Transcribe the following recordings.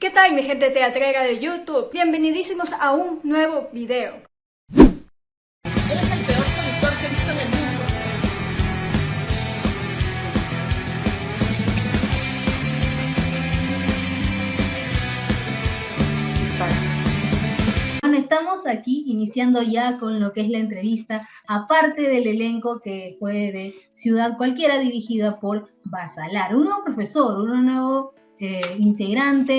¿Qué tal, mi gente teatrera de YouTube? Bienvenidísimos a un nuevo video. Eres el peor seductor que he visto en el mundo. Dispara. Bueno, estamos aquí iniciando ya con lo que es la entrevista, aparte del elenco que fue de Ciudad Cualquiera, dirigida por Basalar, un nuevo profesor, un nuevo integrante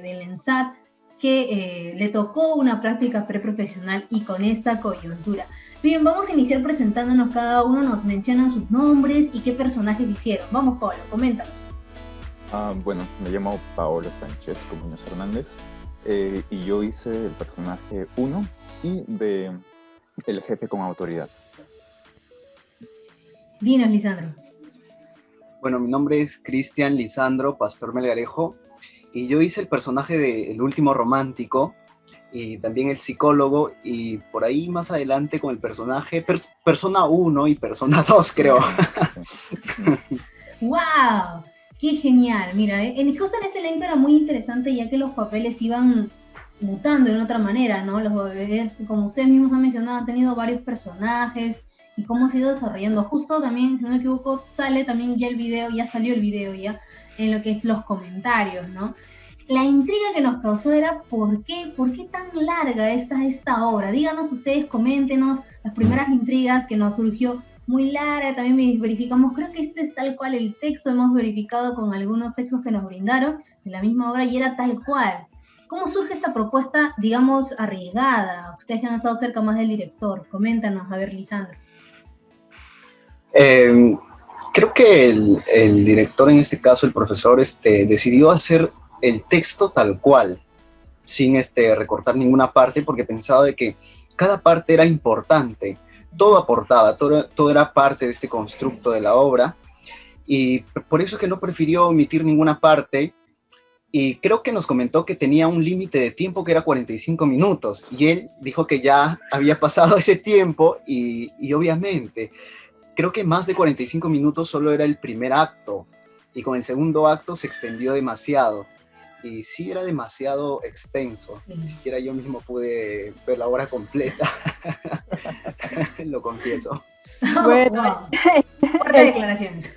del ENSAT que le tocó una práctica preprofesional y con esta coyuntura. Bien, vamos a iniciar presentándonos, cada uno nos menciona sus nombres y qué personajes hicieron. Vamos, Pablo, coméntanos. Bueno, me llamo Paolo Francesco Muñoz Hernández y yo hice el personaje 1 y de el jefe con autoridad. Dinos, Lisandro. Bueno, mi nombre es Cristian Lisandro Pastor Melgarejo y yo hice el personaje de El Último Romántico y también el psicólogo, y por ahí más adelante con el personaje Persona 1 y Persona 2, creo. ¡Wow! ¡Qué genial! Mira, justo en este elenco era muy interesante, ya que los papeles iban mutando de otra manera, ¿no? Los bebés, como ustedes mismos han mencionado, han tenido varios personajes y cómo se ha ido desarrollando. Justo también, si no me equivoco, sale también ya el video, ya salió el video ya, en lo que es los comentarios, ¿no? La intriga que nos causó era ¿por qué tan larga esta obra? Díganos ustedes, coméntenos las primeras intrigas que nos surgió. Muy larga, también verificamos, creo que este es tal cual el texto, hemos verificado con algunos textos que nos brindaron de la misma obra y era tal cual. ¿Cómo surge esta propuesta, digamos, arriesgada? Ustedes que han estado cerca más del director, coméntanos, a ver, Lisandro. Creo que el director, en este caso el profesor, decidió hacer el texto tal cual, sin recortar ninguna parte, porque pensaba de que cada parte era importante. Todo aportaba, todo era parte de este constructo de la obra, y por eso es que no prefirió omitir ninguna parte, y creo que nos comentó que tenía un límite de tiempo que era 45 minutos, y él dijo que ya había pasado ese tiempo, y obviamente, creo que más de 45 minutos solo era el primer acto, y con el segundo acto se extendió demasiado, y sí era demasiado extenso, ni siquiera yo mismo pude ver la obra completa. Lo confieso. Bueno, wow. Fuertes declaraciones.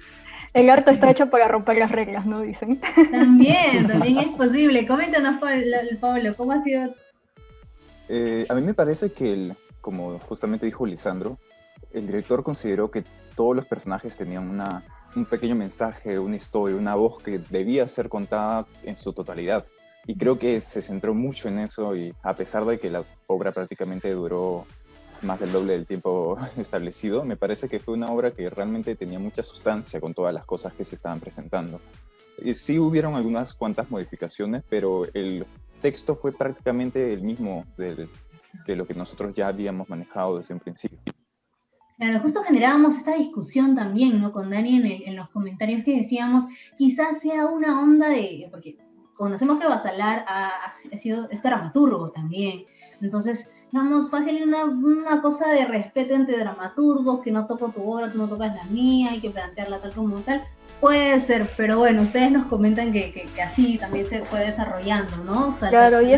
El arte está hecho para romper las reglas, ¿no? Dicen. También es posible. Coméntanos, Pablo, ¿cómo ha sido? A mí me parece que, como justamente dijo Lisandro, el director consideró que todos los personajes tenían un pequeño mensaje, una historia, una voz que debía ser contada en su totalidad. Y creo que se centró mucho en eso, y a pesar de que la obra prácticamente duró más del doble del tiempo establecido, me parece que fue una obra que realmente tenía mucha sustancia con todas las cosas que se estaban presentando. Y sí hubieron algunas cuantas modificaciones, pero el texto fue prácticamente el mismo de lo que nosotros ya habíamos manejado desde un principio. Claro, justo generábamos esta discusión también, ¿no? Con Dani en los comentarios que decíamos, quizás sea una onda porque conocemos que Basalar es dramaturgo también, entonces, digamos, fácil una cosa de respeto entre dramaturgos, que no toco tu obra, tú no tocas la mía, hay que plantearla tal como tal, puede ser, pero bueno, ustedes nos comentan que así también se fue desarrollando, ¿no? Claro, y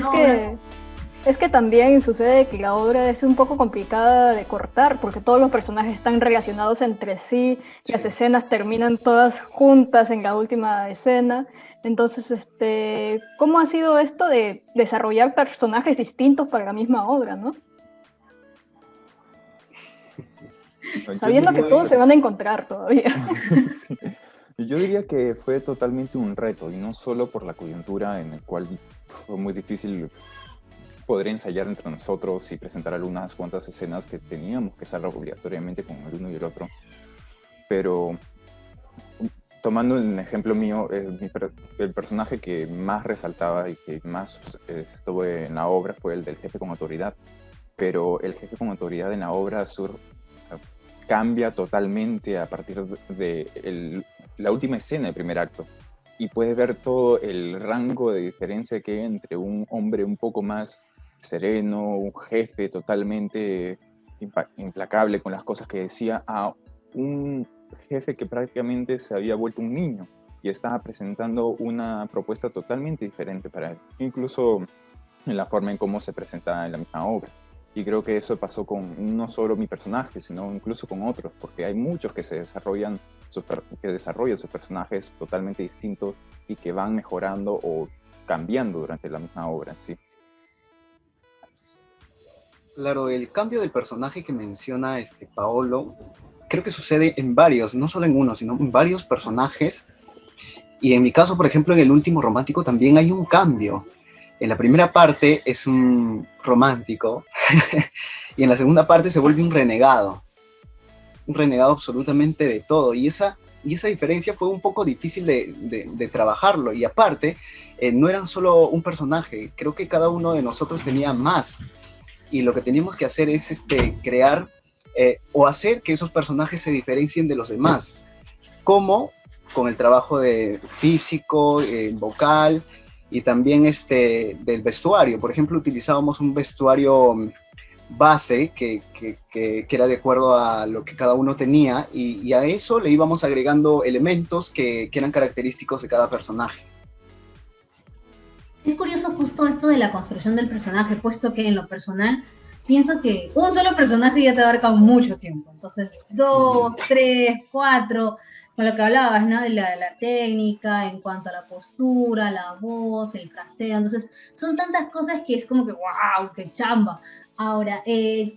es que también sucede que la obra es un poco complicada de cortar, porque todos los personajes están relacionados entre sí, sí. Las escenas terminan todas juntas en la última escena. Entonces, ¿cómo ha sido esto de desarrollar personajes distintos para la misma obra, no? Sabiendo que todos se van a encontrar todavía. Sí. Yo diría que fue totalmente un reto, y no solo por la coyuntura en el cual fue muy difícil poder ensayar entre nosotros y presentar algunas cuantas escenas que teníamos que estar obligatoriamente con el uno y el otro. Pero tomando el ejemplo mío, el personaje que más resaltaba y que más estuvo en la obra fue el del jefe con autoridad. Pero el jefe con autoridad en la obra cambia totalmente a partir de la última escena del primer acto. Y puedes ver todo el rango de diferencia que hay entre un hombre un poco más sereno, un jefe totalmente implacable con las cosas que decía, a un jefe que prácticamente se había vuelto un niño. y estaba presentando una propuesta totalmente diferente para él, incluso en la forma en cómo se presenta en la misma obra. Y creo que eso pasó con no solo mi personaje, sino incluso con otros, porque hay muchos que desarrollan sus personajes totalmente distintos y que van mejorando o cambiando durante la misma obra, ¿sí? Claro, el cambio del personaje que menciona Paolo, creo que sucede en varios, no solo en uno, sino en varios personajes. Y en mi caso, por ejemplo, en El Último Romántico también hay un cambio. En la primera parte es un romántico y en la segunda parte se vuelve un renegado absolutamente de todo. Y esa diferencia fue un poco difícil de trabajarlo. Y aparte, no eran solo un personaje, creo que cada uno de nosotros tenía más. Y lo que teníamos que hacer es crear o hacer que esos personajes se diferencien de los demás. Como con el trabajo de físico, vocal, y también del vestuario. Por ejemplo, utilizábamos un vestuario base que era de acuerdo a lo que cada uno tenía, y a eso le íbamos agregando elementos que eran característicos de cada personaje. Es curioso justo esto de la construcción del personaje, puesto que en lo personal pienso que un solo personaje ya te abarca mucho tiempo. Entonces, 2, 3, 4... con lo que hablabas, ¿no? De la técnica, en cuanto a la postura, la voz, el fraseo. Entonces, son tantas cosas que es como que, wow, qué chamba. Ahora,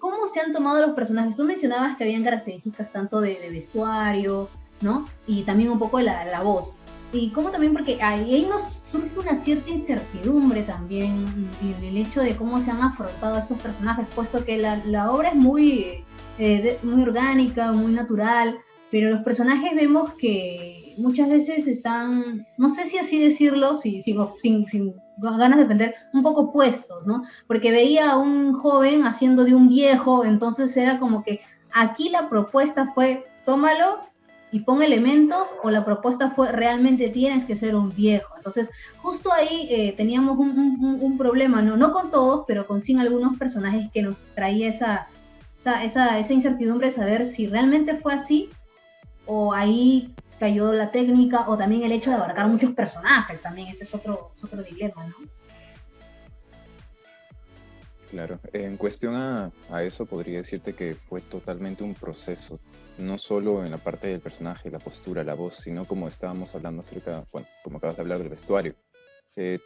¿cómo se han tomado los personajes? Tú mencionabas que habían características tanto de vestuario, ¿no? Y también un poco de la voz. Y cómo también, porque ahí nos surge una cierta incertidumbre también en el hecho de cómo se han afrontado estos personajes, puesto que la obra es muy orgánica, muy natural, pero los personajes vemos que muchas veces están, no sé si así decirlo, sin ganas de defender, un poco puestos, ¿no? Porque veía a un joven haciendo de un viejo, entonces era como que aquí la propuesta fue, tómalo y pon elementos, o la propuesta fue, realmente tienes que ser un viejo. Entonces, justo ahí teníamos un problema, ¿no? No con todos, pero con sí algunos personajes que nos traía esa incertidumbre de saber si realmente fue así, o ahí cayó la técnica, o también el hecho de abarcar muchos personajes, también ese es otro dilema, ¿no? Claro, en cuestión a eso podría decirte que fue totalmente un proceso, no solo en la parte del personaje, la postura, la voz, sino como estábamos hablando acerca, bueno, como acabas de hablar del vestuario.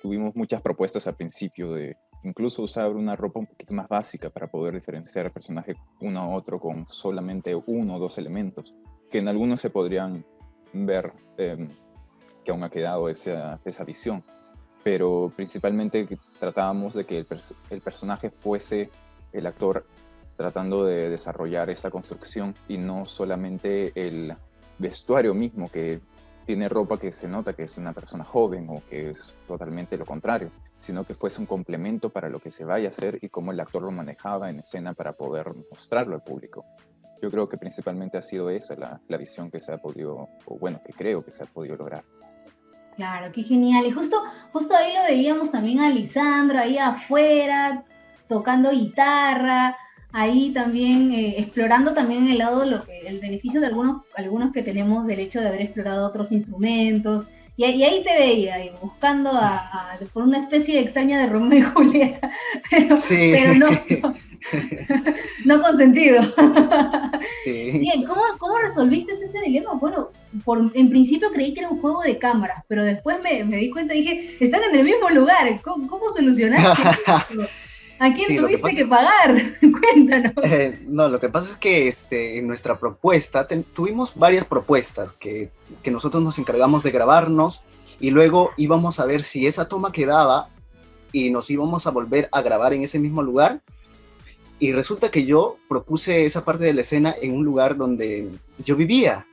Tuvimos muchas propuestas al principio de incluso usar una ropa un poquito más básica para poder diferenciar al personaje uno a otro con solamente 1 o 2 elementos, que en algunos se podrían ver que aún ha quedado esa visión, pero principalmente tratábamos de que el personaje fuese el actor tratando de desarrollar esa construcción y no solamente el vestuario mismo, que tiene ropa que se nota que es una persona joven o que es totalmente lo contrario, sino que fuese un complemento para lo que se vaya a hacer y cómo el actor lo manejaba en escena para poder mostrarlo al público. Yo creo que principalmente ha sido esa la visión que se ha podido, o bueno, que creo que se ha podido lograr. Claro, qué genial. Y justo ahí lo veíamos también a Lisandro, ahí afuera, tocando guitarra, ahí también explorando también el lado, el beneficio de algunos que tenemos del hecho de haber explorado otros instrumentos. Y ahí te veía, ahí, buscando por una especie extraña de Romeo y Julieta, pero no consentido. Sí. Bien, ¿cómo resolviste ese dilema? Bueno, en principio creí que era un juego de cámaras, pero después me di cuenta y dije, están en el mismo lugar, ¿cómo solucionaste? ¿A quién tuviste que pagar? Cuéntanos. No, lo que pasa es que en nuestra propuesta, tuvimos varias propuestas que nosotros nos encargamos de grabarnos y luego íbamos a ver si esa toma quedaba y nos íbamos a volver a grabar en ese mismo lugar. Y resulta que yo propuse esa parte de la escena en un lugar donde yo vivía.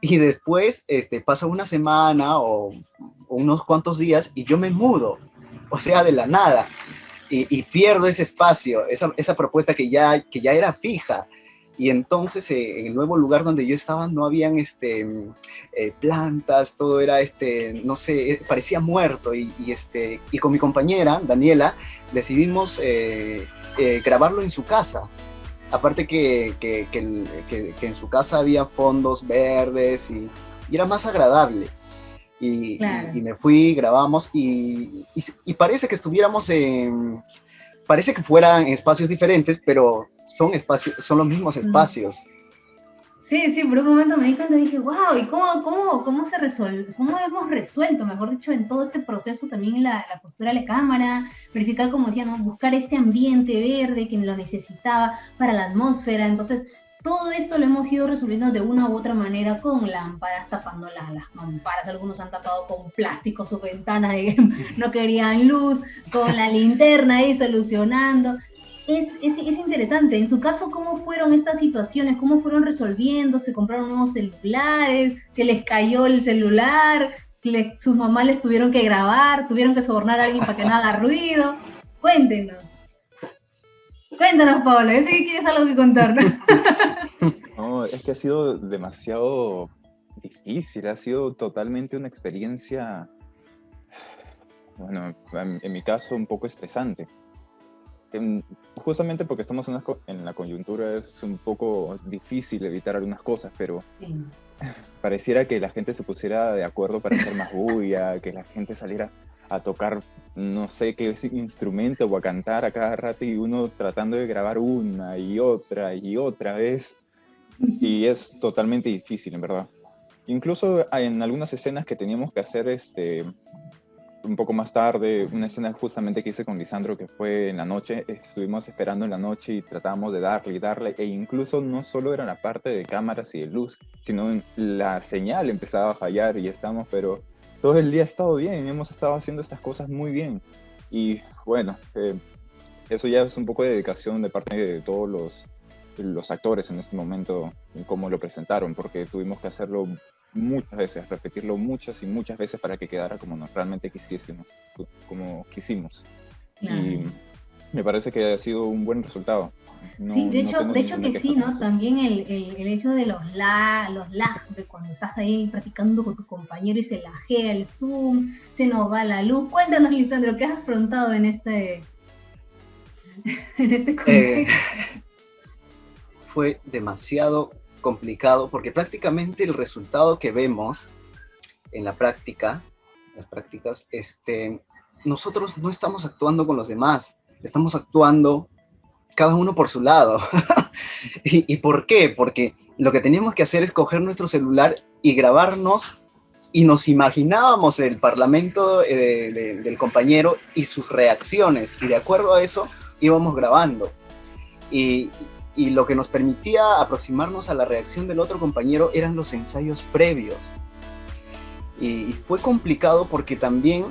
Y después pasa una semana o unos cuantos días y yo me mudo, o sea, de la nada. Y pierdo ese espacio, esa propuesta que ya era fija. Y entonces en el nuevo lugar donde yo estaba no habían plantas, todo era, no sé, parecía muerto. Y con mi compañera, Daniela, decidimos grabarlo en su casa. Aparte que en su casa había fondos verdes y era más agradable. Claro. y me fui, grabamos y parece que estuviéramos parece que fueran espacios diferentes, pero son los mismos espacios. Sí, sí, por un momento me di cuenta y dije, wow, ¿y cómo se resuelve? ¿Cómo hemos resuelto, mejor dicho, en todo este proceso también la postura de la cámara, verificar, como decía, ¿no? Buscar este ambiente verde que lo necesitaba para la atmósfera? Entonces, todo esto lo hemos ido resolviendo de una u otra manera con lámparas, tapando las mamparas. Algunos han tapado con plástico su ventana de no querían luz, con la linterna ahí solucionando. Es interesante. En su caso, ¿cómo fueron estas situaciones? ¿Cómo fueron resolviendo? ¿Se compraron nuevos celulares? ¿Se les cayó el celular? ¿Sus mamás les tuvieron que grabar? ¿Tuvieron que sobornar a alguien para que no haga ruido? Cuéntenos. Cuéntanos, Pablo. Yo sé que tienes algo que contarnos. No, es que ha sido demasiado difícil, ha sido totalmente una experiencia, bueno, en mi caso un poco estresante. Justamente porque estamos en la coyuntura es un poco difícil evitar algunas cosas, pero Sí. pareciera que la gente se pusiera de acuerdo para hacer más bulla, que la gente saliera a tocar no sé qué instrumento o a cantar a cada rato y uno tratando de grabar una y otra vez. Y es totalmente difícil, en verdad. Incluso en algunas escenas que teníamos que hacer un poco más tarde, una escena justamente que hice con Lisandro que fue en la noche, estuvimos esperando en la noche y tratábamos de darle, e incluso no solo era la parte de cámaras y de luz, sino la señal empezaba a fallar y estamos, pero todo el día ha estado bien, hemos estado haciendo estas cosas muy bien. Y bueno, eso ya es un poco de dedicación de parte de todos los actores en este momento, en cómo lo presentaron, porque tuvimos que hacerlo muchas veces, repetirlo muchas y muchas veces para que quedara como nos realmente como quisimos. Claro. Y me parece que ha sido un buen resultado. No, Sí, de hecho tengo que ninguna queja sí, con ¿no? eso. También el hecho de los lag, de cuando estás ahí practicando con tu compañero y se lagea el Zoom, se nos va la luz. Cuéntanos, Lisandro, ¿qué has afrontado en este contexto? Fue demasiado complicado porque prácticamente el resultado que vemos en las prácticas, nosotros no estamos actuando con los demás, estamos actuando cada uno por su lado. ¿Y por qué? Porque lo que teníamos que hacer es coger nuestro celular y grabarnos y nos imaginábamos el parlamento del compañero y sus reacciones y de acuerdo a eso íbamos grabando. Y lo que nos permitía aproximarnos a la reacción del otro compañero eran los ensayos previos. Y fue complicado porque también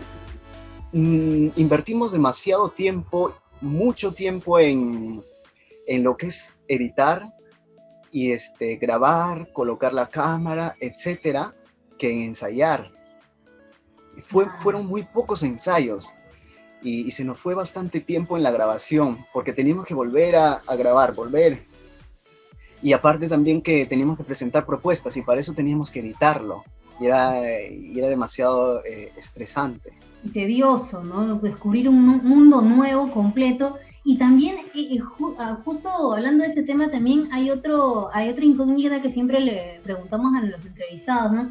invertimos demasiado tiempo, mucho tiempo en lo que es editar y grabar, colocar la cámara, etcétera, que en ensayar. Fueron muy pocos ensayos. Y se nos fue bastante tiempo en la grabación, porque teníamos que volver a grabar, Y aparte también que teníamos que presentar propuestas, y para eso teníamos que editarlo. Y era demasiado estresante. Y tedioso, ¿no? Descubrir un mundo nuevo, completo. Y también, justo hablando de este tema, también hay otra incógnita que siempre le preguntamos a los entrevistados, ¿no?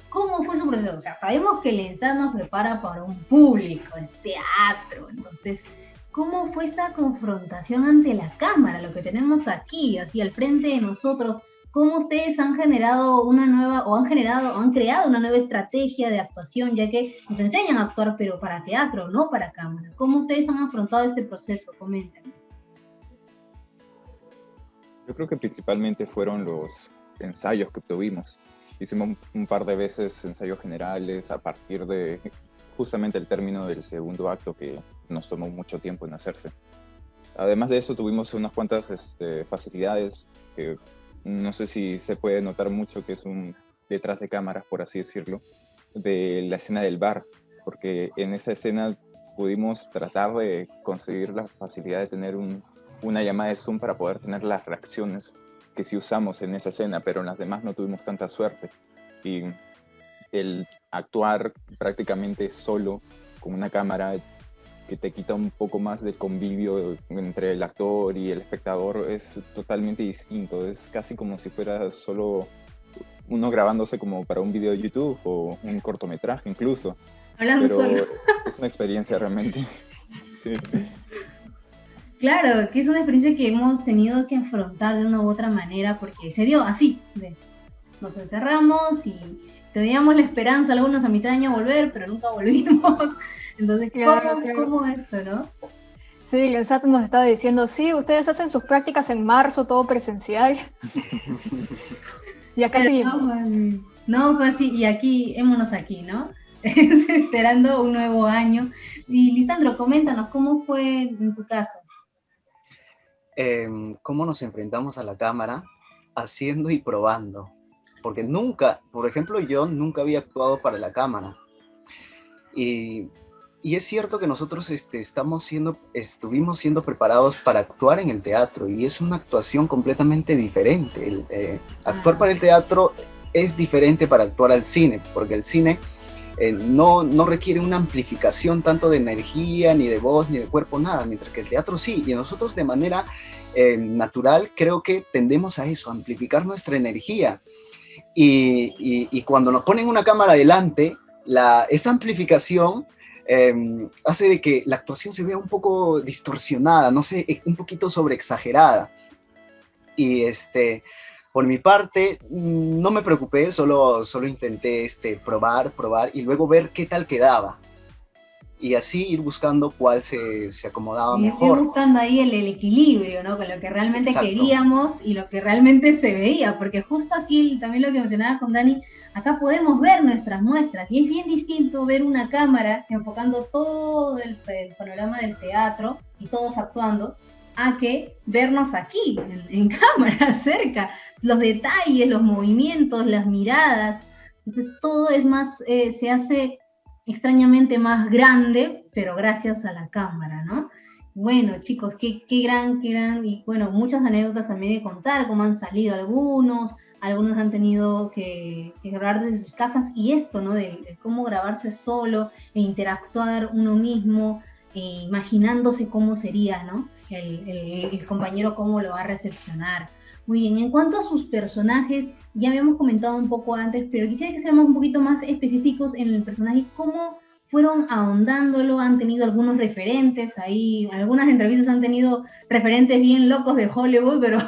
¿Cómo fue su proceso? O sea, sabemos que el ENSAT nos prepara para un público, es teatro, entonces, ¿cómo fue esta confrontación ante la cámara, lo que tenemos aquí, así al frente de nosotros? ¿Cómo ustedes han generado han creado una nueva estrategia de actuación, ya que nos enseñan a actuar, pero para teatro, no para cámara? ¿Cómo ustedes han afrontado este proceso? Comenten. Yo creo que principalmente fueron los ensayos que obtuvimos. Hicimos un par de veces ensayos generales a partir de justamente el término del segundo acto que nos tomó mucho tiempo en hacerse. Además de eso tuvimos unas cuantas facilidades que no sé si se puede notar mucho que es un detrás de cámaras, por así decirlo, de la escena del bar, porque en esa escena pudimos tratar de conseguir la facilidad de tener una llamada de Zoom para poder tener las reacciones que sí usamos en esa escena, pero en las demás no tuvimos tanta suerte. Y el actuar prácticamente solo con una cámara que te quita un poco más del convivio entre el actor y el espectador es totalmente distinto. Es casi como si fuera solo uno grabándose como para un video de YouTube o un cortometraje incluso. Hablando Pero solo. es una experiencia realmente. Sí. Claro, que es una experiencia que hemos tenido que afrontar de una u otra manera porque se dio así. Nos encerramos y teníamos la esperanza algunos a mitad de año volver, pero nunca volvimos. Entonces, Claro, ¿cómo esto, no? Sí, el SAT nos está diciendo, sí, ustedes hacen sus prácticas en marzo, todo presencial. Y acá Pero seguimos. no fue así, y hémonos aquí, ¿no? Esperando un nuevo año. Y Lisandro, coméntanos, ¿cómo fue en tu caso? ¿Cómo nos enfrentamos a la cámara? Haciendo y probando. Porque nunca, por ejemplo, yo nunca había actuado para la cámara. Y es cierto que nosotros estuvimos siendo preparados para actuar en el teatro y es una actuación completamente diferente. Actuar para el teatro es diferente para actuar al cine, porque el cine no requiere una amplificación tanto de energía, ni de voz, ni de cuerpo, nada, mientras que el teatro sí. Y nosotros de manera natural creo que tendemos a eso, a amplificar nuestra energía. Y cuando nos ponen una cámara delante, esa amplificación hace de que la actuación se vea un poco distorsionada, no sé, un poquito sobreexagerada. Y por mi parte, no me preocupé, solo intenté probar y luego ver qué tal quedaba. Y así ir buscando cuál se acomodaba mejor. Ir buscando ahí el equilibrio, ¿no? Con lo que realmente Exacto. queríamos y lo que realmente se veía, porque justo aquí, también lo que mencionaba con Dani, acá podemos ver nuestras muestras y es bien distinto ver una cámara enfocando todo el panorama del teatro y todos actuando, a que vernos aquí, en cámara, cerca, los detalles, los movimientos, las miradas. Entonces todo es más, se hace extrañamente más grande, pero gracias a la cámara, ¿no? Bueno, chicos, qué gran, y bueno, muchas anécdotas también de contar, cómo han salido algunos han tenido que grabar desde sus casas, y esto, ¿no? De cómo grabarse solo e interactuar uno mismo, imaginándose cómo sería, ¿no? El compañero cómo lo va a recepcionar. Muy bien, en cuanto a sus personajes, ya habíamos comentado un poco antes, pero quisiera que seamos un poquito más específicos en el personaje. ¿Cómo fueron ahondándolo? ¿Han tenido algunos referentes ahí? Algunas entrevistas han tenido referentes bien locos de Hollywood, pero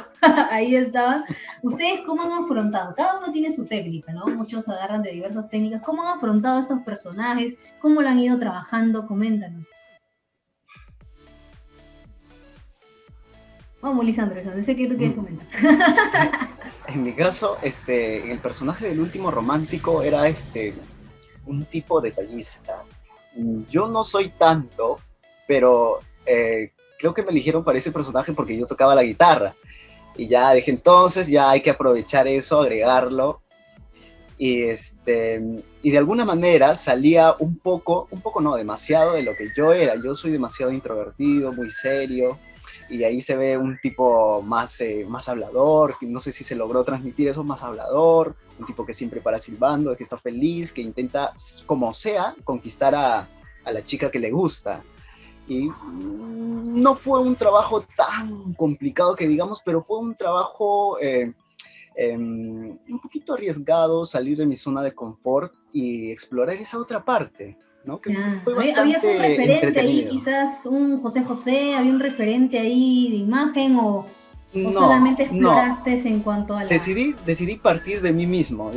ahí estaban. ¿Ustedes cómo han afrontado? Cada uno tiene su técnica, ¿no? Muchos agarran de diversas técnicas. ¿Cómo han afrontado estos personajes? ¿Cómo lo han ido trabajando? Coméntanos. Vamos, Lisandro, sé que tú quieres comentar. En mi caso, el personaje del último romántico era un tipo detallista. Yo no soy tanto, pero creo que me eligieron para ese personaje porque yo tocaba la guitarra. Y ya dije, entonces ya hay que aprovechar eso, agregarlo. Y de alguna manera salía un poco no, demasiado de lo que yo era. Yo soy demasiado introvertido, muy serio. Y ahí se ve un tipo más hablador, que no sé si se logró transmitir eso, más hablador, un tipo que siempre para silbando, que está feliz, que intenta, como sea, conquistar a la chica que le gusta. Y no fue un trabajo tan complicado que digamos, pero fue un trabajo un poquito arriesgado, salir de mi zona de confort y explorar esa otra parte, ¿no? Que fue bastante ¿Habías un referente entretenido. ahí, quizás un José José, había un referente ahí de imagen o No, solamente exploraste en cuanto a la... Decidí partir de mí mismo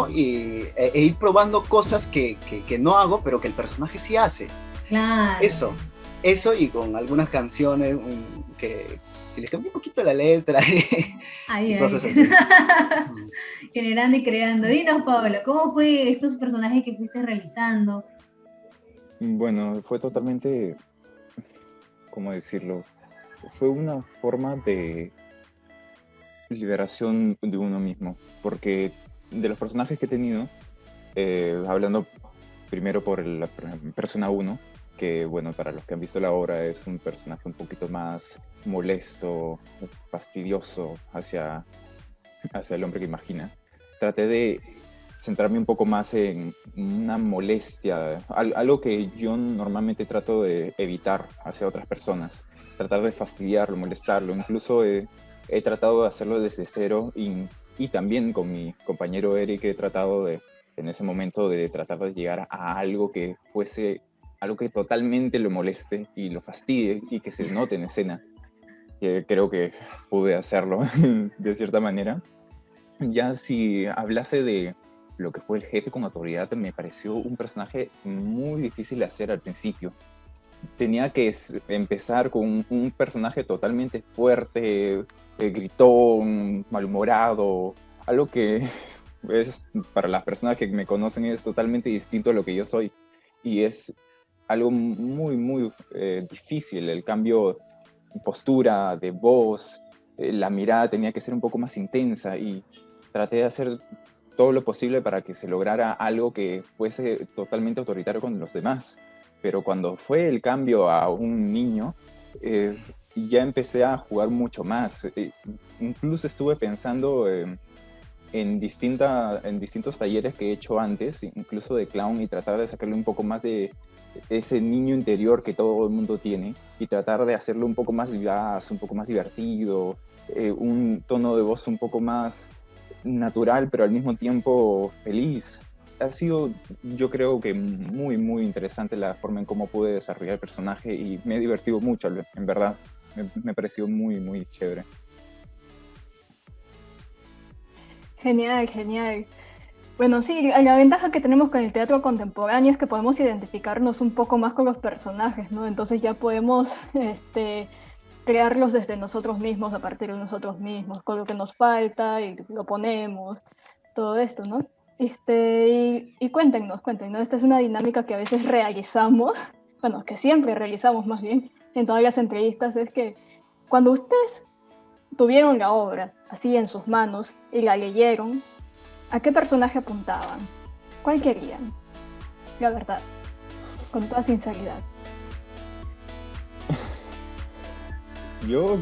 e ir probando cosas que no hago, pero que el personaje sí hace. Claro. Eso y con algunas canciones que le cambié un poquito la letra y cosas así. Generando y creando. Dinos, Pablo, ¿cómo fue estos personajes que fuiste realizando? Bueno, fue totalmente, ¿cómo decirlo? Fue una forma de liberación de uno mismo, porque de los personajes que he tenido, hablando primero por la persona 1, que bueno, para los que han visto la obra es un personaje un poquito más molesto, fastidioso hacia el hombre que imagina. Traté de centrarme un poco más en una molestia, algo que yo normalmente trato de evitar hacia otras personas, tratar de fastidiarlo, molestarlo. Incluso he tratado de hacerlo desde cero, y también con mi compañero Eric he tratado de, en ese momento, de tratar de llegar a algo que fuese algo que totalmente lo moleste y lo fastidie y que se note en escena. Creo que pude hacerlo de cierta manera. Ya si hablase de lo que fue el jefe con autoridad, me pareció un personaje muy difícil de hacer al principio. Tenía que empezar con un personaje totalmente fuerte, gritón, malhumorado, algo que es, para las personas que me conocen, es totalmente distinto a lo que yo soy. Y es algo muy, muy difícil. El cambio de postura, de voz, la mirada tenía que ser un poco más intensa y traté de hacer todo lo posible para que se lograra algo que fuese totalmente autoritario con los demás. Pero cuando fue el cambio a un niño, ya empecé a jugar mucho más. Incluso estuve pensando en distintos talleres que he hecho antes, incluso de clown, y tratar de sacarle un poco más de ese niño interior que todo el mundo tiene y tratar de hacerlo un poco más vivaz, un poco más divertido, un tono de voz un poco más natural, pero al mismo tiempo feliz. Ha sido, yo creo que muy, muy interesante la forma en cómo pude desarrollar el personaje y me he divertido mucho, en verdad. Me pareció muy, muy chévere. Genial, genial. Bueno, sí, la ventaja que tenemos con el teatro contemporáneo es que podemos identificarnos un poco más con los personajes, ¿no? Entonces ya podemos crearlos desde nosotros mismos, a partir de nosotros mismos, con lo que nos falta y lo ponemos, todo esto, ¿no? Y cuéntenos, esta es una dinámica que a veces realizamos, bueno, que siempre realizamos más bien en todas las entrevistas, es que cuando ustedes tuvieron la obra así en sus manos y la leyeron, ¿a qué personaje apuntaban? ¿Cuál querían? La verdad, con toda sinceridad. Yo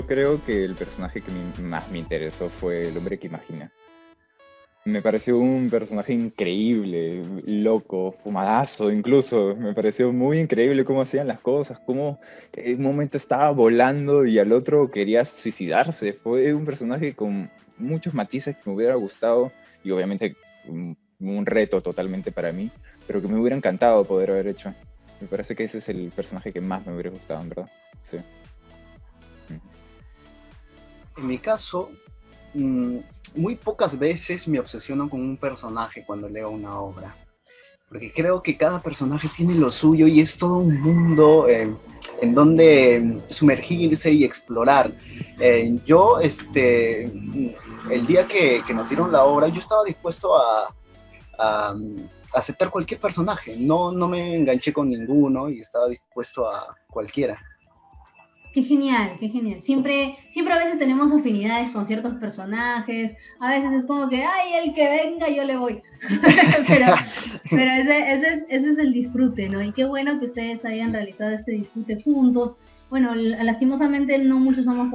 creo que el personaje que más me interesó fue el hombre que imagina. Me pareció un personaje increíble, loco, fumadazo incluso. Me pareció muy increíble cómo hacían las cosas, cómo en un momento estaba volando y al otro quería suicidarse. Fue un personaje con muchos matices que me hubiera gustado y obviamente un reto totalmente para mí, pero que me hubiera encantado poder haber hecho. Me parece que ese es el personaje que más me hubiera gustado, en verdad. Sí. En mi caso, muy pocas veces me obsesiono con un personaje cuando leo una obra, porque creo que cada personaje tiene lo suyo y es todo un mundo en donde sumergirse y explorar. Yo, el día que nos dieron la obra, yo estaba dispuesto a aceptar cualquier personaje, no me enganché con ninguno y estaba dispuesto a cualquiera. Qué genial, qué genial. Siempre a veces tenemos afinidades con ciertos personajes, a veces es como que, ay, el que venga yo le voy. pero ese es el disfrute, ¿no? Y qué bueno que ustedes hayan realizado este disfrute juntos. Bueno, lastimosamente no muchos no han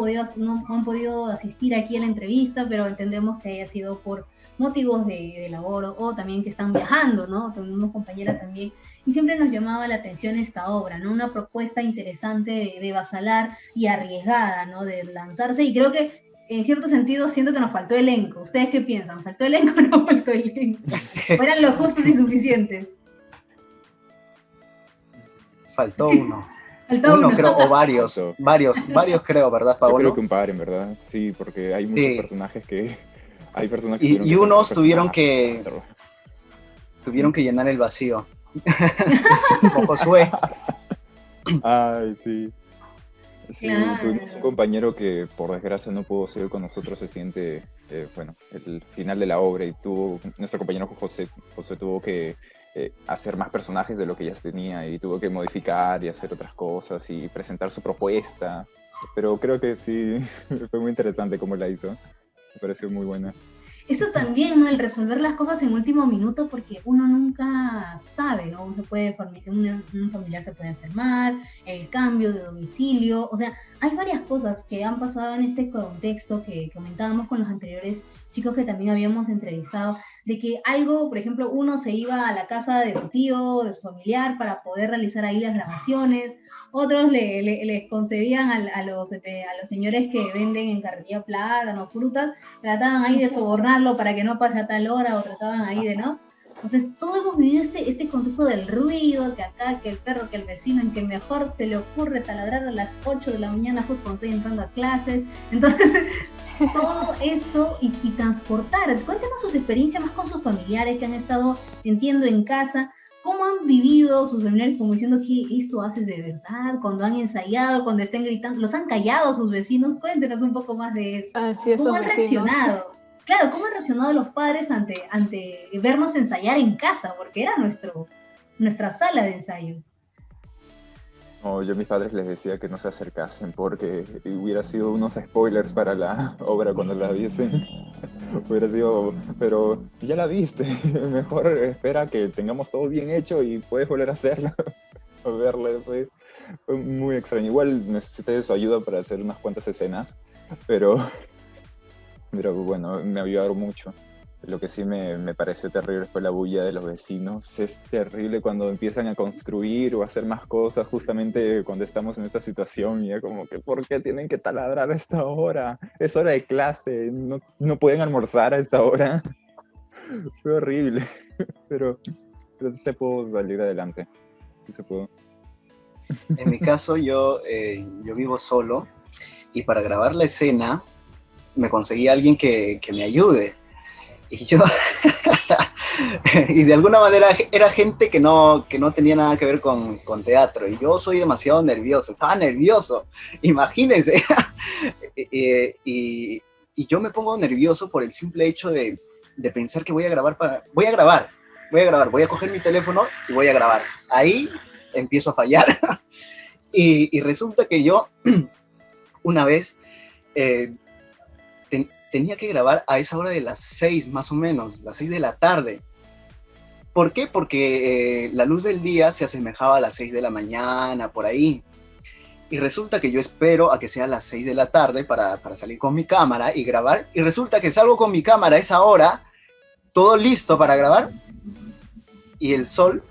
podido asistir aquí a la entrevista, pero entendemos que haya sido por motivos de labor o también que están viajando, ¿no? Tenemos compañera también. Y siempre nos llamaba la atención esta obra, ¿no? Una propuesta interesante de Basalar y arriesgada, ¿no? De lanzarse. Y creo que, en cierto sentido, siento que nos faltó elenco. ¿Ustedes qué piensan? ¿Faltó elenco o no faltó elenco? ¿O eran los justos y suficientes? Faltó uno. Faltó uno, creo, o varios creo, ¿verdad, Pablo? Yo creo que un par, en verdad. Sí, porque hay muchos personajes que... Hay personas que y unos tuvieron que llenar el vacío. Como Josué. Ay, sí. Sí, Claro. tuvimos un compañero que por desgracia no pudo ser con nosotros. Se siente, el final de la obra, y nuestro compañero José tuvo que hacer más personajes de lo que ya tenía y tuvo que modificar y hacer otras cosas y presentar su propuesta. Pero creo que sí, fue muy interesante cómo la hizo. Me pareció muy buena. Eso también, ¿no? El resolver las cosas en último minuto, porque uno nunca sabe, ¿no? Un familiar se puede enfermar, el cambio de domicilio, o sea, hay varias cosas que han pasado en este contexto que comentábamos con los anteriores chicos que también habíamos entrevistado, de que algo, por ejemplo, uno se iba a la casa de su tío, de su familiar, para poder realizar ahí las grabaciones, otros les concebían a los señores que venden en carretilla plátano, frutas, trataban ahí de sobornarlo para que no pase a tal hora, o trataban ahí de, ¿no? Entonces, todos hemos vivido este contexto del ruido, que acá, que el perro, que el vecino, en que mejor se le ocurre taladrar a las 8 de la mañana justo cuando estoy entrando a clases. Entonces, todo eso y transportar. Cuéntenos sus experiencias más con sus familiares que han estado, entiendo, en casa. ¿Cómo han vivido sus familiares como diciendo que esto haces de verdad? Cuando han ensayado, cuando estén gritando, ¿los han callado sus vecinos? Cuéntenos un poco más de eso. Así es, ¿Cómo han reaccionado? Claro, ¿cómo han reaccionado los padres ante vernos ensayar en casa? Porque era nuestra sala de ensayo. No, yo a mis padres les decía que no se acercasen porque hubiera sido unos spoilers para la obra cuando la viesen. Hubiera sido, pero ya la viste, mejor espera que tengamos todo bien hecho y puedes volver a hacerla. A verla, fue muy extraño. Igual necesité su ayuda para hacer unas cuantas escenas, pero bueno, me ayudaron mucho. Lo que sí me pareció terrible fue la bulla de los vecinos. Es terrible cuando empiezan a construir o a hacer más cosas justamente cuando estamos en esta situación y es como que ¿por qué tienen que taladrar a esta hora? Es hora de clase, no pueden almorzar a esta hora. Fue horrible, pero sí se pudo salir adelante. Sí se pudo. En mi caso, yo vivo solo y para grabar la escena me conseguí a alguien que me ayude. Y yo, y de alguna manera era gente que no tenía nada que ver con teatro, y yo soy demasiado nervioso, estaba nervioso, imagínense, y yo me pongo nervioso por el simple hecho de pensar que voy a grabar, voy a coger mi teléfono y voy a grabar, ahí empiezo a fallar, y resulta que yo, una vez, tenía que grabar a esa hora de las 6 más o menos, las 6 de la tarde. ¿Por qué? Porque la luz del día se asemejaba a las 6 de la mañana, por ahí. Y resulta que yo espero a que sea las 6 de la tarde para salir con mi cámara y grabar. Y resulta que salgo con mi cámara a esa hora, todo listo para grabar, y el sol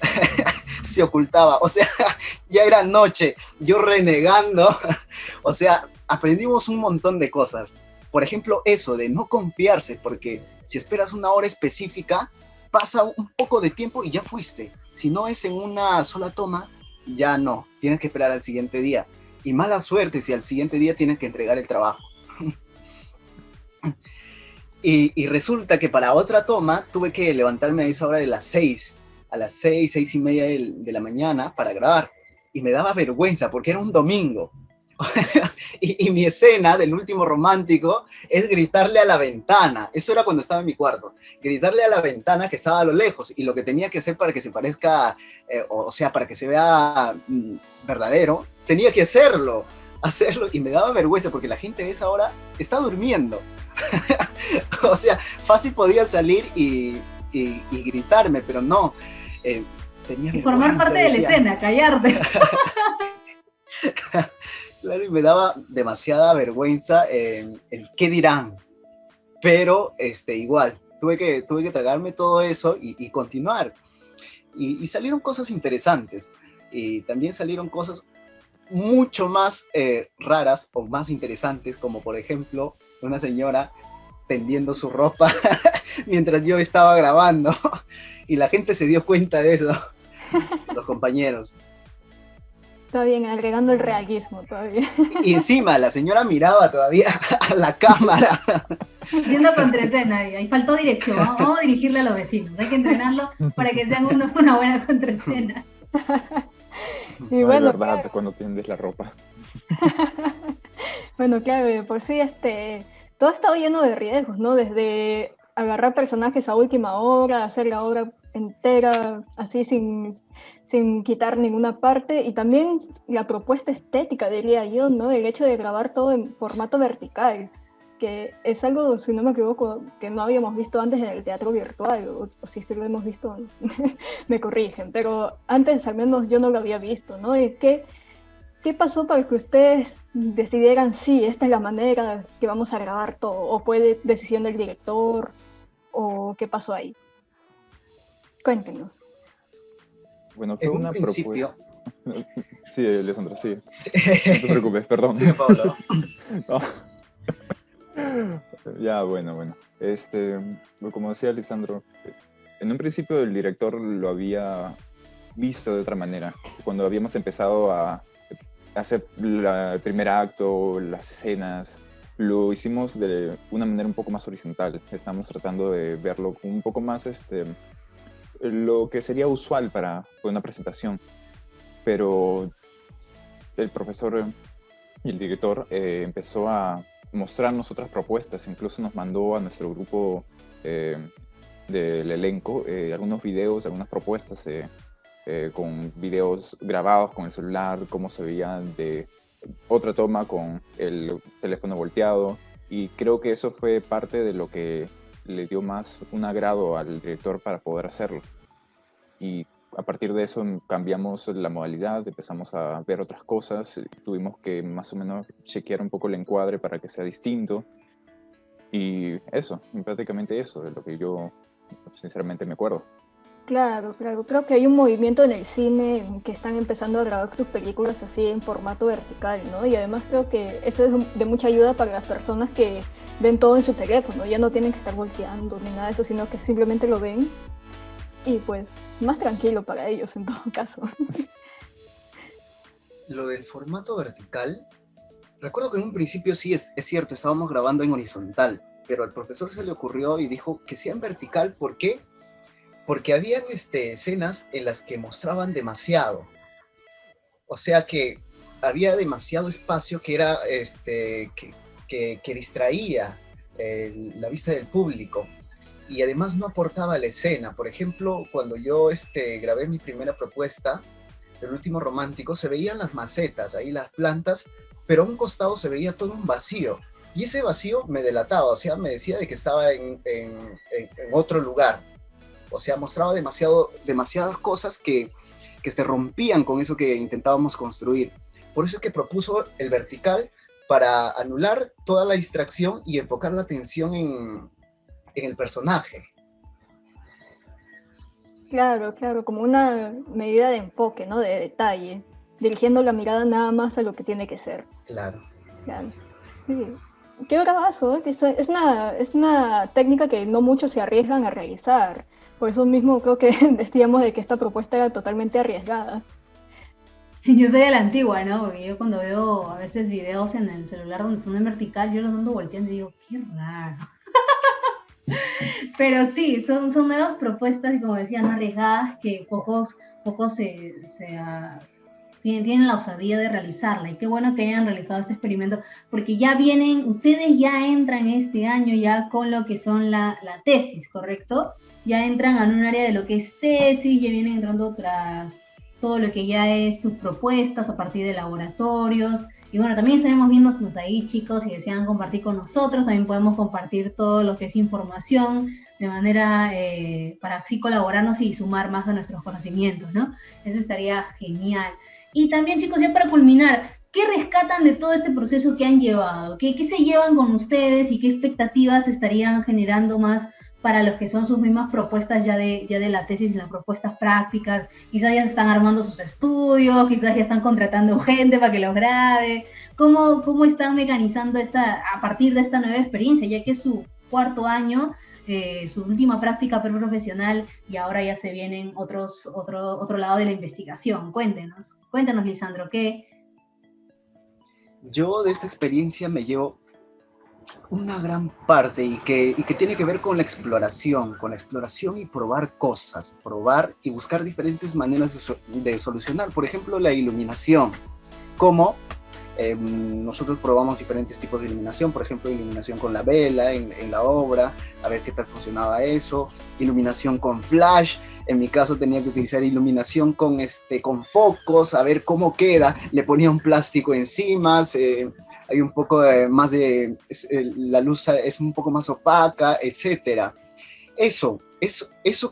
se ocultaba. O sea, ya era noche, yo renegando. O sea, aprendimos un montón de cosas. Por ejemplo, eso de no confiarse, porque si esperas una hora específica, pasa un poco de tiempo y ya fuiste. Si no es en una sola toma, ya no. Tienes que esperar al siguiente día. Y mala suerte si al siguiente día tienes que entregar el trabajo. Y resulta que para otra toma tuve que levantarme a esa hora de las 6. A las 6, 6 y media de la mañana para grabar. Y me daba vergüenza porque era un domingo. y mi escena del último romántico es gritarle a la ventana. Eso era cuando estaba en mi cuarto. Gritarle a la ventana que estaba a lo lejos. Y lo que tenía que hacer para que se parezca, o sea, para que se vea verdadero, tenía que hacerlo. Y me daba vergüenza porque la gente de esa hora está durmiendo. O sea, fácil podía salir y gritarme, pero no. Tenía y formar parte de la escena, callarte. Claro, y me daba demasiada vergüenza el qué dirán, pero igual, tuve que tragarme todo eso y continuar, y salieron cosas interesantes, y también salieron cosas mucho más raras o más interesantes, como por ejemplo, una señora tendiendo su ropa mientras yo estaba grabando, y la gente se dio cuenta de eso, los compañeros. Está bien, agregando el realismo todavía. Y encima la señora miraba todavía a la cámara. Haciendo contraescena ahí faltó dirección. Vamos a dirigirle a los vecinos. Hay que entrenarlo para que sean una buena contraescena. Y no, bueno, verdad, claro. Cuando tiendes la ropa. Bueno, claro, por sí, todo ha estado lleno de riesgos, ¿no? Desde agarrar personajes a última hora, hacer la obra entera, así sin quitar ninguna parte, y también la propuesta estética, diría yo, ¿no? El hecho de grabar todo en formato vertical, que es algo, si no me equivoco, que no habíamos visto antes en el teatro virtual, o si lo hemos visto, me corrigen, pero antes al menos yo no lo había visto, ¿no? Es que ¿qué pasó para que ustedes decidieran, sí, esta es la manera que vamos a grabar todo? ¿O fue decisión del director? ¿O qué pasó ahí? Cuéntenos. Bueno, fue En un una principio... propuesta. Sí, Alessandra, sí. No te preocupes, perdón. Sí, Pablo. No. Ya, bueno. Como decía Alessandro, en un principio el director lo había visto de otra manera. Cuando habíamos empezado a hacer el primer acto, las escenas, lo hicimos de una manera un poco más horizontal. Estamos tratando de verlo un poco más lo que sería usual para una presentación. Pero el profesor y el director empezó a mostrarnos otras propuestas, incluso nos mandó a nuestro grupo del elenco algunos videos, algunas propuestas con videos grabados con el celular, cómo se veía de otra toma con el teléfono volteado, y creo que eso fue parte de lo que le dio más un agrado al director para poder hacerlo. Y a partir de eso cambiamos la modalidad, empezamos a ver otras cosas, tuvimos que más o menos chequear un poco el encuadre para que sea distinto, y eso, prácticamente eso es lo que yo sinceramente me acuerdo. Claro, creo que hay un movimiento en el cine en que están empezando a grabar sus películas así en formato vertical, ¿no? Y además creo que eso es de mucha ayuda para las personas que ven todo en su teléfono, ya no tienen que estar volteando ni nada de eso, sino que simplemente lo ven y pues más tranquilo para ellos en todo caso. Lo del formato vertical, recuerdo que en un principio sí, es cierto, estábamos grabando en horizontal, pero al profesor se le ocurrió y dijo que sea en vertical. ¿Por qué? Porque habían escenas en las que mostraban demasiado. O sea que había demasiado espacio que era que distraía la vista del público, y además no aportaba a la escena. Por ejemplo, cuando yo grabé mi primera propuesta, El último romántico, se veían las macetas, ahí las plantas, pero a un costado se veía todo un vacío. Y ese vacío me delataba, o sea, me decía de que estaba en otro lugar. O sea, mostraba demasiadas cosas que se rompían con eso que intentábamos construir. Por eso es que propuso el vertical, para anular toda la distracción y enfocar la atención en el personaje. Claro, como una medida de enfoque, ¿no? De detalle, dirigiendo la mirada nada más a lo que tiene que ser. Claro. Sí. Qué bravazo, ¿eh? Es una técnica que no muchos se arriesgan a realizar. Por eso mismo creo que decíamos de que esta propuesta era totalmente arriesgada. Yo soy de la antigua, ¿no? Porque yo cuando veo a veces videos en el celular donde son en vertical, yo los ando volteando y digo, qué raro. Pero sí, son nuevas propuestas y, como decían, arriesgadas, que pocos tienen la osadía de realizarla. Y qué bueno que hayan realizado este experimento, porque ya ustedes ya entran este año ya con lo que son la tesis, ¿correcto? Ya entran en un área de lo que es tesis, ya vienen entrando todo lo que ya es sus propuestas a partir de laboratorios. Y bueno, también estaremos viéndonos ahí, chicos, si desean compartir con nosotros, también podemos compartir todo lo que es información de manera para así colaborarnos y sumar más a nuestros conocimientos, ¿no? Eso estaría genial. Y también, chicos, ya para culminar, ¿qué rescatan de todo este proceso que han llevado? ¿Qué se llevan con ustedes y qué expectativas estarían generando más para los que son sus mismas propuestas ya de la tesis y las propuestas prácticas? Quizás ya se están armando sus estudios, quizás ya están contratando gente para que los grabe. ¿Cómo están mecanizando a partir de esta nueva experiencia, ya que es su cuarto año, su última práctica preprofesional, y ahora ya se vienen otro lado de la investigación? Cuéntenos, Lisandro, ¿qué? Yo de esta experiencia me llevo una gran parte y que tiene que ver con la exploración y probar cosas, probar y buscar diferentes maneras de solucionar. Por ejemplo, la iluminación. Como nosotros probamos diferentes tipos de iluminación, por ejemplo, iluminación con la vela en la obra, a ver qué tal funcionaba eso, iluminación con flash. En mi caso tenía que utilizar iluminación con focos, a ver cómo queda. Le ponía un plástico encima, hay un poco más la luz es un poco más opaca, etc. Eso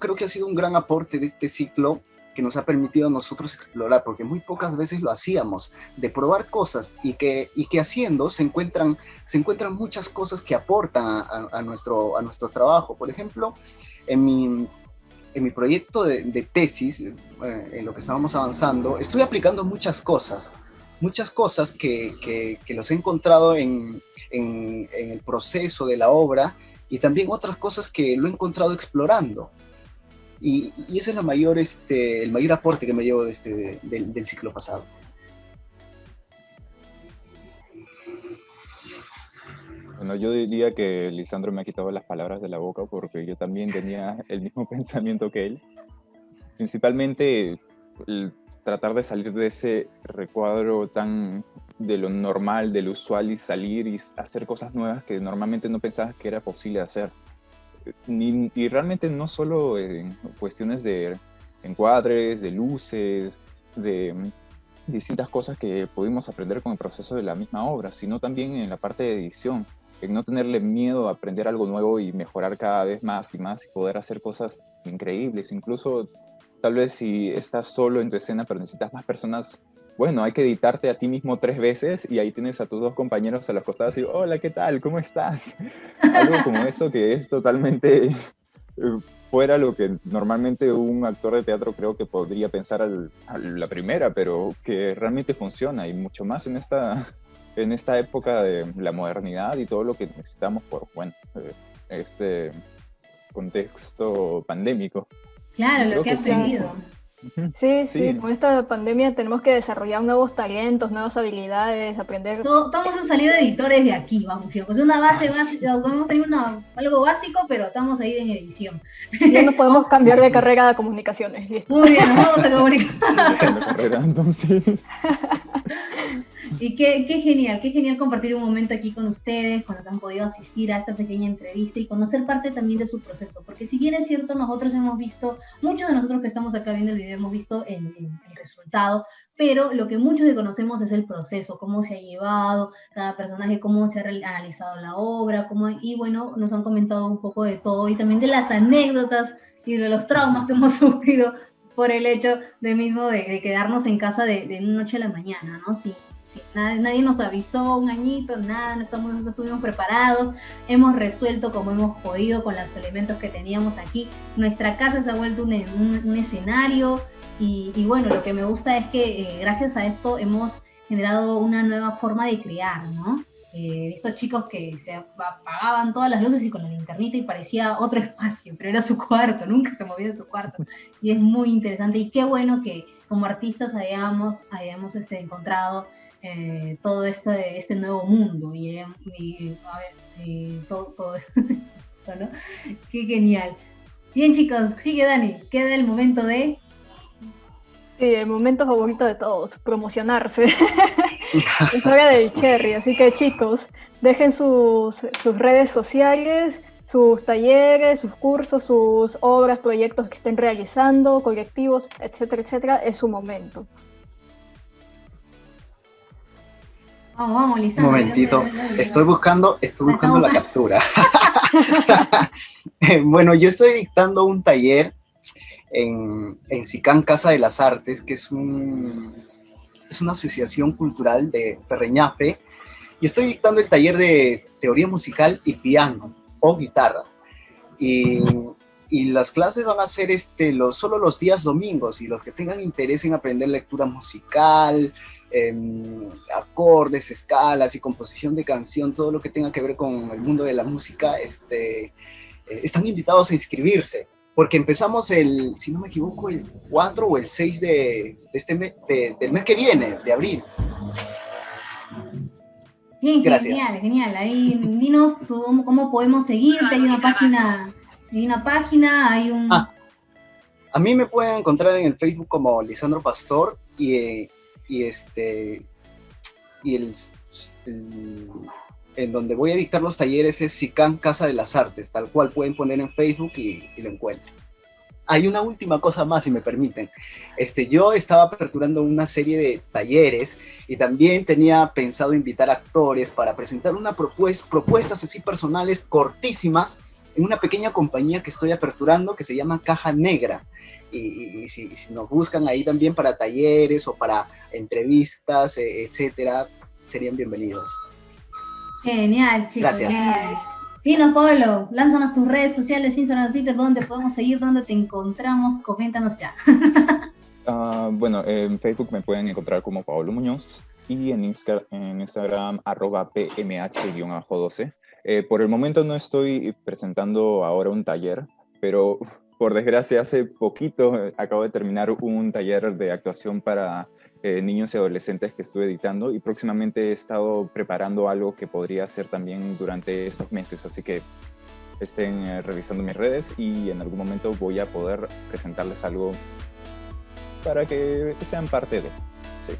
creo que ha sido un gran aporte de este ciclo, que nos ha permitido a nosotros explorar, porque muy pocas veces lo hacíamos, de probar cosas y que haciendo se encuentran muchas cosas que aportan a nuestro trabajo. Por ejemplo, en mi proyecto de tesis, en lo que estábamos avanzando, estoy aplicando muchas cosas que los he encontrado en el proceso de la obra, y también otras cosas que lo he encontrado explorando. Y ese es el mayor aporte que me llevo del ciclo pasado. Bueno, yo diría que Lisandro me ha quitado las palabras de la boca, porque yo también tenía el mismo pensamiento que él. Principalmente tratar de salir de ese recuadro tan de lo normal, de lo usual, y salir y hacer cosas nuevas que normalmente no pensabas que era posible hacer. Y realmente no solo en cuestiones de encuadres, de luces, de distintas cosas que pudimos aprender con el proceso de la misma obra, sino también en la parte de edición, en no tenerle miedo a aprender algo nuevo y mejorar cada vez más y más, y poder hacer cosas increíbles. Incluso tal vez si estás solo en tu escena pero necesitas más personas, bueno, hay que editarte a ti mismo 3 veces, y ahí tienes a tus 2 compañeros a los costados y hola, ¿qué tal? ¿Cómo estás? Algo como eso, que es totalmente fuera lo que normalmente un actor de teatro creo que podría pensar a la primera, pero que realmente funciona, y mucho más en esta época de la modernidad y todo lo que necesitamos por, bueno, este contexto pandémico. Claro, Creo lo que que has sí. pedido. Sí, con esta pandemia tenemos que desarrollar nuevos talentos, nuevas habilidades, aprender. Todos hemos salido editores de aquí, vamos, chicos. Una base básica, podemos tener algo básico, pero estamos ahí en edición. Ya nos podemos cambiar de carrera a comunicaciones. Listo. Muy bien, nos vamos a comunicar. Empezando carrera, entonces. Y qué genial compartir un momento aquí con ustedes, cuando han podido asistir a esta pequeña entrevista y conocer parte también de su proceso, porque si bien es cierto, nosotros hemos visto, muchos de nosotros que estamos acá viendo el video hemos visto el resultado, pero lo que muchos desconocemos es el proceso, cómo se ha llevado cada personaje, cómo se ha analizado la obra, y bueno, nos han comentado un poco de todo, y también de las anécdotas y de los traumas que hemos sufrido por el hecho de quedarnos en casa de una noche a la mañana, ¿no? Sí, nadie nos avisó, un añito, nada, no estuvimos preparados, hemos resuelto como hemos podido con los elementos que teníamos aquí. Nuestra casa se ha vuelto un escenario, y bueno, lo que me gusta es que gracias a esto hemos generado una nueva forma de crear, ¿no? He visto chicos que se apagaban todas las luces y con la linternita y parecía otro espacio, pero era su cuarto, nunca se movía de su cuarto, y es muy interesante, y qué bueno que como artistas hayamos encontrado todo este nuevo mundo y todo esto, ¿no? Qué genial. Bien, chicos, sigue Dani, queda el momento de... Sí, el momento favorito de todos, promocionarse. Es hora del cherry, así que chicos, dejen sus redes sociales, sus talleres, sus cursos, sus obras, proyectos que estén realizando, colectivos, etcétera, etcétera, es su momento. Vamos, Un Lisandro. momentito, estoy buscando la captura. Bueno, yo estoy dictando un taller en SICAN Casa de las Artes, que es una asociación cultural de Perreñafe, y estoy dictando el taller de teoría musical y piano o guitarra. Y las clases van a ser solo los días domingos, y los que tengan interés en aprender lectura musical, acordes, escalas y composición de canción, todo lo que tenga que ver con el mundo de la música, están invitados a inscribirse, porque empezamos si no me equivoco, el 4 o el 6 de este mes, del mes que viene, de abril. Bien, Gracias. genial. Ahí dinos tú cómo podemos seguirte. Hay una página, hay un... A mí me pueden encontrar en el Facebook como Lisandro Pastor, en donde voy a dictar los talleres es SICAN Casa de las Artes, tal cual pueden poner en Facebook y lo encuentran. Hay una última cosa más, si me permiten. Yo estaba aperturando una serie de talleres y también tenía pensado invitar actores para presentar propuestas así personales cortísimas en una pequeña compañía que estoy aperturando que se llama Caja Negra. Y si nos buscan ahí también para talleres o para entrevistas, etcétera, serían bienvenidos. Genial, chicos. Gracias. Genial. Dinos, Pablo, lánzanos tus redes sociales, Instagram, Twitter, dónde podemos seguir, dónde te encontramos, coméntanos ya. Bueno, en Facebook me pueden encontrar como Pablo Muñoz y en Instagram @pmh-12. Por el momento no estoy presentando ahora un taller, pero por desgracia hace poquito acabo de terminar un taller de actuación para niños y adolescentes que estuve editando y próximamente he estado preparando algo que podría hacer también durante estos meses, así que estén revisando mis redes y en algún momento voy a poder presentarles algo para que sean parte de. Sí.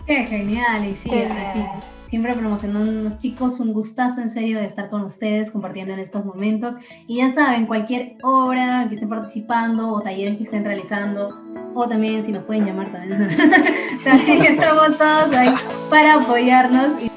Qué genial, y sí, así, siempre promocionando a los chicos, un gustazo en serio de estar con ustedes, compartiendo en estos momentos, y ya saben, cualquier obra que estén participando, o talleres que estén realizando, o también si nos pueden llamar también, también estamos todos ahí para apoyarnos.